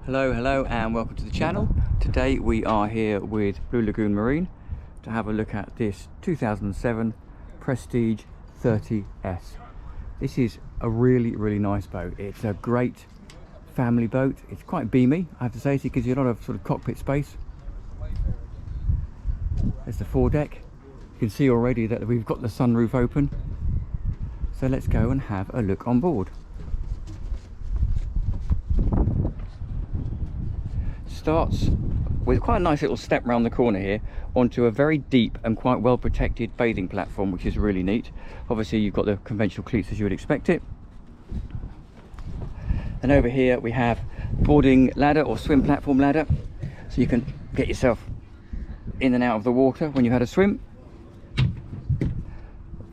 Hello and welcome to the channel. Today we are here with Blue Lagoon Marine to have a look at this 2007 Prestige 30s. This is a really nice boat. It's a great family boat. It's quite beamy, I have to say, so it gives you a lot of sort of cockpit space. There's the foredeck. You can see already that we've got the sunroof open. So let's go and have a look on board. Starts with quite a nice little step round the corner here onto a very deep and quite well protected bathing platform, which is really neat. Obviously you've got the conventional cleats as you would expect it. And over here we have boarding ladder or swim platform ladder, so you can get yourself in and out of the water when you've had a swim.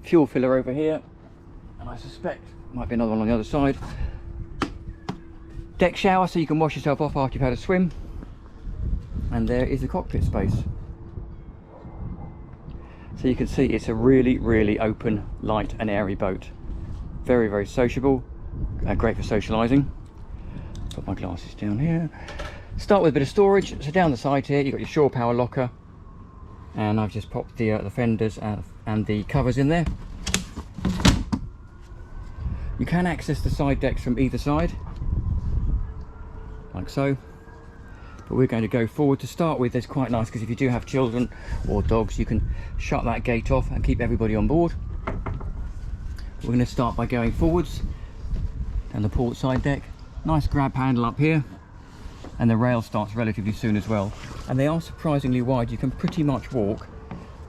Fuel filler over here, and I suspect might be another one on the other side. Deck shower so you can wash yourself off after you've had a swim. And there is the cockpit space. So you can see it's a really open, light and airy boat. Very sociable, great for socialising. Put my glasses down here. Start with a bit of storage. So down the side here you've got your shore power locker, and I've just popped the fenders and the covers in there. You can access the side decks from either side, like so. But we're going to go forward to start with. It's quite nice because if you do have children or dogs, you can shut that gate off and keep everybody on board. We're going to start by going forwards down the port side deck. Nice grab handle up here, and the rail starts relatively soon as well. And they are surprisingly wide. You can pretty much walk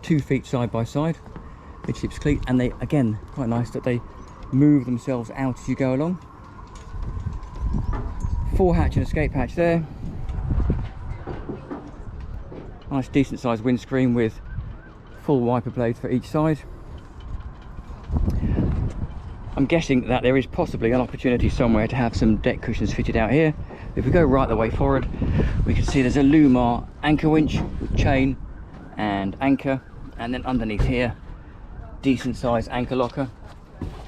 2 feet side by side, midship's cleat, and they, again, quite nice that they move themselves out as you go along. 4 hatch and escape hatch there. Nice decent sized windscreen with full wiper blades for each side. I'm guessing that there is possibly an opportunity somewhere to have some deck cushions fitted out here. If we go right the way forward, we can see there's a Lumar anchor winch with chain and anchor, and then underneath here decent sized anchor locker,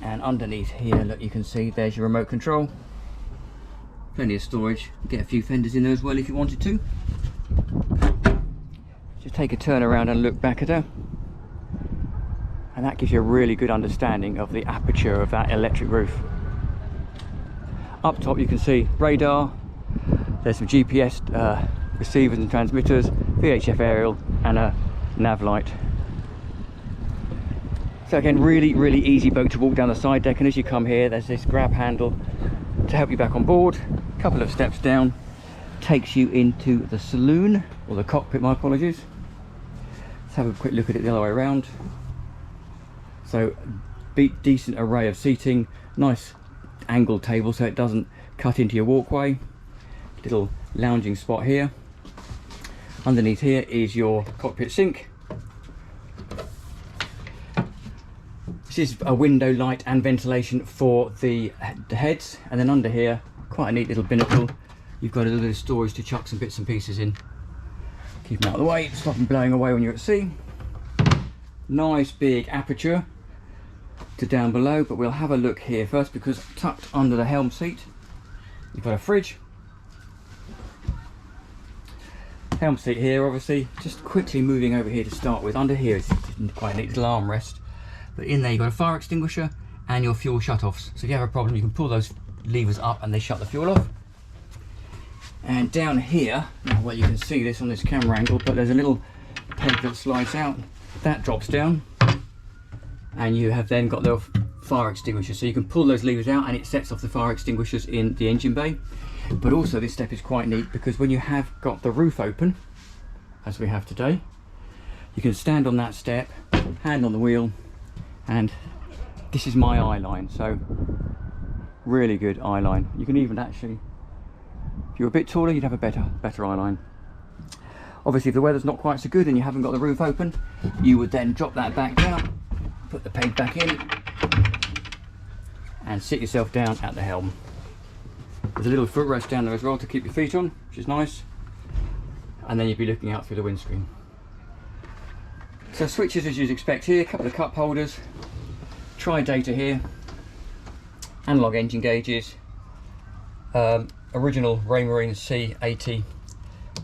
and underneath here, look, you can see there's your remote control. Plenty of storage. Get a few fenders in there as well if you wanted to. Just take a turn around and look back at her, and that gives you a really good understanding of the aperture of that electric roof. Up top you can see radar, there's some GPS receivers and transmitters, VHF aerial, and a nav light. So again, really easy boat to walk down the side deck, and as you come here there's this grab handle to help you back on board. A couple of steps down takes you into the saloon, or the cockpit, my apologies. Let's have a quick look at it the other way around. So decent array of seating, nice angled table so it doesn't cut into your walkway. Little lounging spot here. Underneath here is your cockpit sink. This is a window light and ventilation for the heads, and then under here, quite a neat little binnacle. You've got a little bit of storage to chuck some bits and pieces in. Keep them out of the way, stop them blowing away when you're at sea. Nice big aperture to down below, but we'll have a look here first, because tucked under the helm seat you've got a fridge. Helm seat here, obviously. Just quickly moving over here to start with. Under here is quite a neat little armrest, but in there you've got a fire extinguisher and your fuel shut-offs. So if you have a problem, you can pull those levers up and they shut the fuel off. And down here, well, you can see this on this camera angle, but there's a little peg that slides out, that drops down, and you have then got the fire extinguisher, so you can pull those levers out and it sets off the fire extinguishers in the engine bay. But also this step is quite neat, because when you have got the roof open, as we have today, you can stand on that step, hand on the wheel, and this is my eye line, so really good eye line. You can even actually, if you're a bit taller, you'd have a better eye line. Obviously if the weather's not quite so good and you haven't got the roof open, you would then drop that back down, put the peg back in, and sit yourself down at the helm. There's a little footrest down there as well to keep your feet on, which is nice, and then you'd be looking out through the windscreen. So switches as you'd expect here, a couple of cup holders, tri data here, analog engine gauges, original Raymarine C80.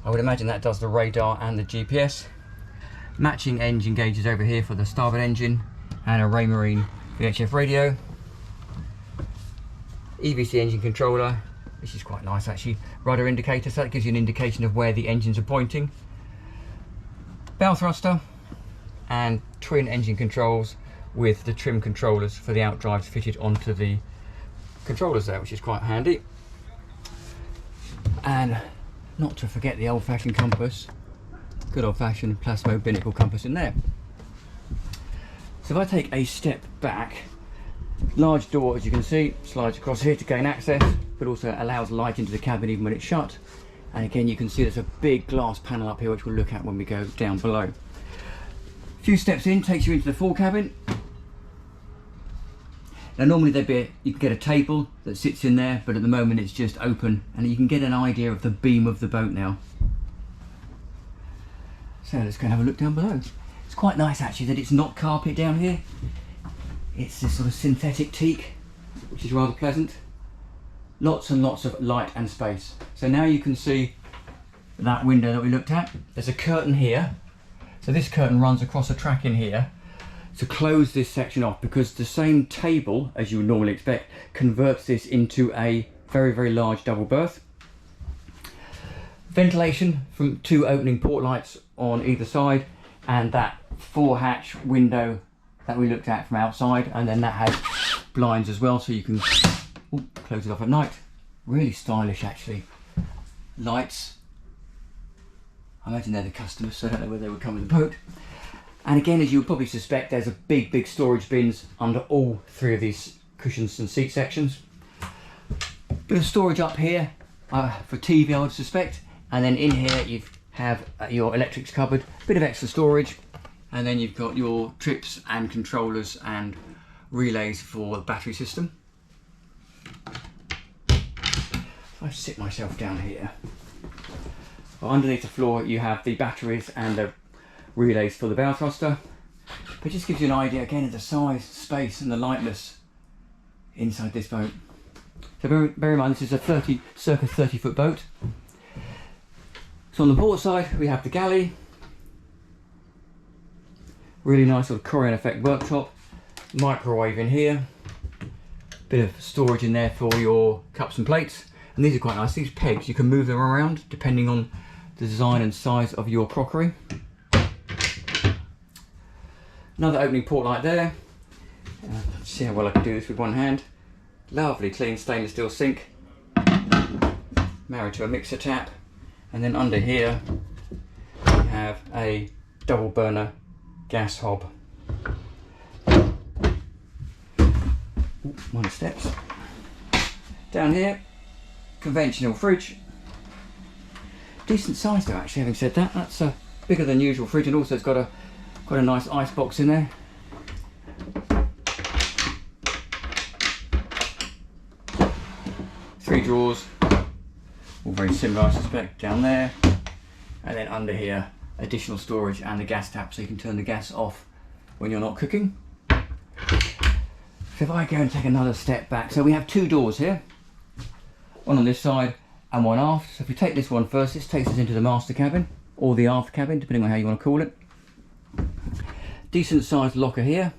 I would imagine that does the radar and the GPS. Matching engine gauges over here for the starboard engine, and a Raymarine VHF radio. EVC engine controller, which is quite nice actually. Rudder indicator, so that gives you an indication of where the engines are pointing. Bow thruster, and twin engine controls with the trim controllers for the outdrives fitted onto the controllers there, which is quite handy. And not to forget the old-fashioned compass, good old-fashioned Plasmo binnacle compass in there. So if I take a step back, large door, as you can see, slides across here to gain access, but also allows light into the cabin even when it's shut. And again, you can see there's a big glass panel up here which we'll look at when we go down below. A few steps in takes you into the fore cabin. Now normally you can get a table that sits in there, but at the moment it's just open, and you can get an idea of the beam of the boat now. So let's go and have a look down below. It's quite nice actually that it's not carpet down here. It's this sort of synthetic teak, which is rather pleasant. Lots and lots of light and space. So now you can see that window that we looked at. There's a curtain here. So this curtain runs across a track in here to close this section off, because the same table, as you would normally expect, converts this into a very, very large double berth. Ventilation from 2 opening port lights on either side, and that 4-hatch window that we looked at from outside, and then that has blinds as well, so you can close it off at night. Really stylish actually. Lights, I imagine they're the customers, so I don't know whether they would come with the boat. And again, as you would probably suspect, there's a big storage bins under all 3 of these cushions and seat sections. Bit of storage up here for TV, I would suspect, and then in here you have your electrics cupboard, bit of extra storage, and then you've got your trips and controllers and relays for the battery system. If I sit myself down here, well, underneath the floor you have the batteries and the relays for the bow thruster, but it just gives you an idea again of the size, space and the lightness inside this boat. So bear in mind this is a circa 30-foot boat. So on the port side we have the galley, really nice sort of Korean effect worktop, microwave in here, bit of storage in there for your cups and plates, and these are quite nice. These pegs, you can move them around depending on the design and size of your crockery. Another opening port light there. Let's see how well I can do this with one hand. Lovely clean stainless steel sink, married to a mixer tap, and then under here we have a double burner gas hob. One steps. Down here, conventional fridge. Decent size though actually, having said that. That's a bigger than usual fridge, and also it's got a nice ice box in there. Three drawers, all very similar I suspect, down there, and then under here additional storage and the gas tap, so you can turn the gas off when you're not cooking. So if I go and take another step back, so we have 2 doors here, one on this side and one aft. So if we take this one first, this takes us into the master cabin or the aft cabin, depending on how you want to call it. Decent sized locker here,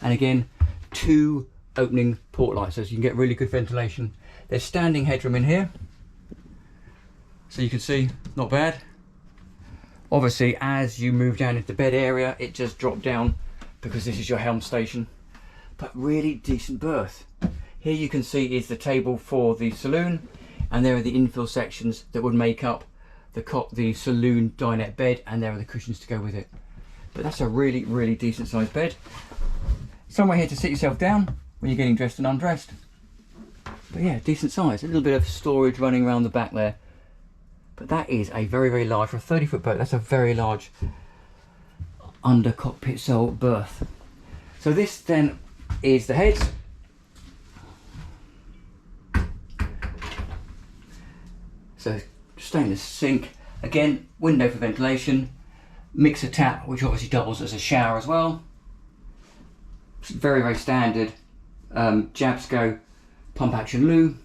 and again 2 opening port lights, so you can get really good ventilation. There's standing headroom in here, so you can see, not bad. Obviously as you move down into the bed area it just dropped down because this is your helm station, but really decent berth. Here you can see is the table for the saloon, and there are the infill sections that would make up the saloon dinette bed, and there are the cushions to go with it. But that's a really decent sized bed. Somewhere here to sit yourself down when you're getting dressed and undressed. But yeah, decent size. A little bit of storage running around the back there. But that is a very large, for a 30-foot boat, that's a very large under cockpit cell berth. So this then is the heads. So stainless sink, again window for ventilation, mixer tap which obviously doubles as a shower as well. It's very standard Jabsco pump action loo,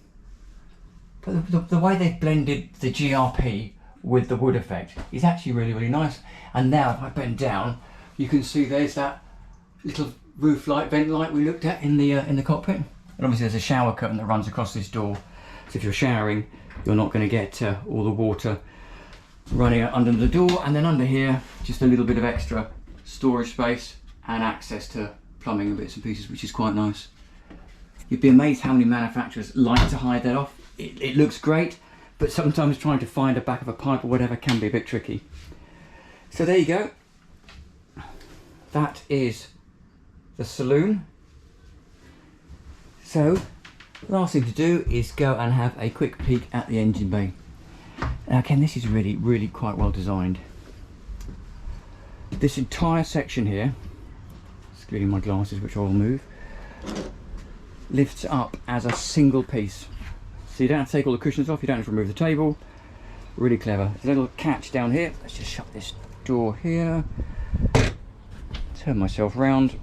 But the way they've blended the GRP with the wood effect is actually really nice. And now if I bend down, you can see there's that little roof light, vent light we looked at in the cockpit. And obviously there's a shower curtain that runs across this door. So if you're showering, you're not going to get all the water running under the door. And then under here, just a little bit of extra storage space and access to plumbing and bits and pieces, which is quite nice. You'd be amazed how many manufacturers like to hide that off. It looks great, but sometimes trying to find a back of a pipe or whatever can be a bit tricky. So there you go. That is the saloon. So last thing to do is go and have a quick peek at the engine bay. Now again, this is really quite well designed. This entire section here, excluding my glasses which I will move, lifts up as a single piece. So you don't have to take all the cushions off, you don't have to remove the table. Really clever. There's a little catch down here. Let's just shut this door here. Turn myself round.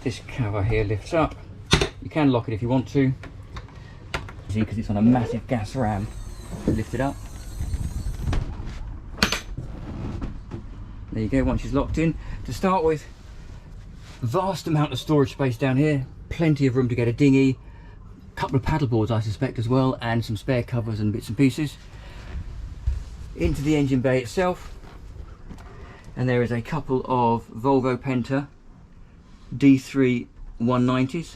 This cover here lifts up. You can lock it if you want to. See, because it's on a massive gas ram. Lift it up. There you go, once it's locked in. To start with, vast amount of storage space down here. Plenty of room to get a dinghy. Couple of paddle boards I suspect as well, and some spare covers and bits and pieces. Into the engine bay itself, and there is a couple of Volvo Penta D3 190s.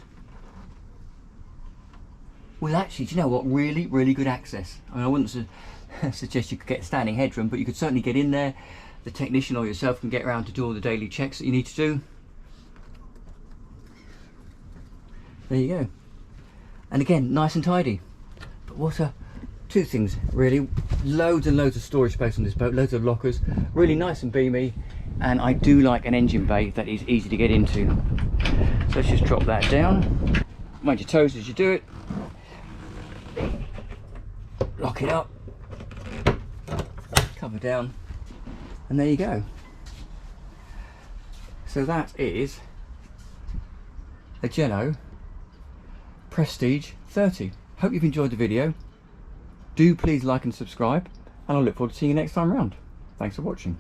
Well actually, do you know what, really good access. I mean, I wouldn't suggest you could get standing headroom, but you could certainly get in there. The technician or yourself can get around to do all the daily checks that you need to do. There you go. And again, nice and tidy. But what are two things really? Loads and loads of storage space on this boat, loads of lockers, really nice and beamy, and I do like an engine bay that is easy to get into. So let's just drop that down. Mind your toes as you do it. Lock it up. Cover down. And there you go. So that is a Jeanneau Prestige 30. Hope you've enjoyed the video. Do please like and subscribe, and I look forward to seeing you next time round. Thanks for watching.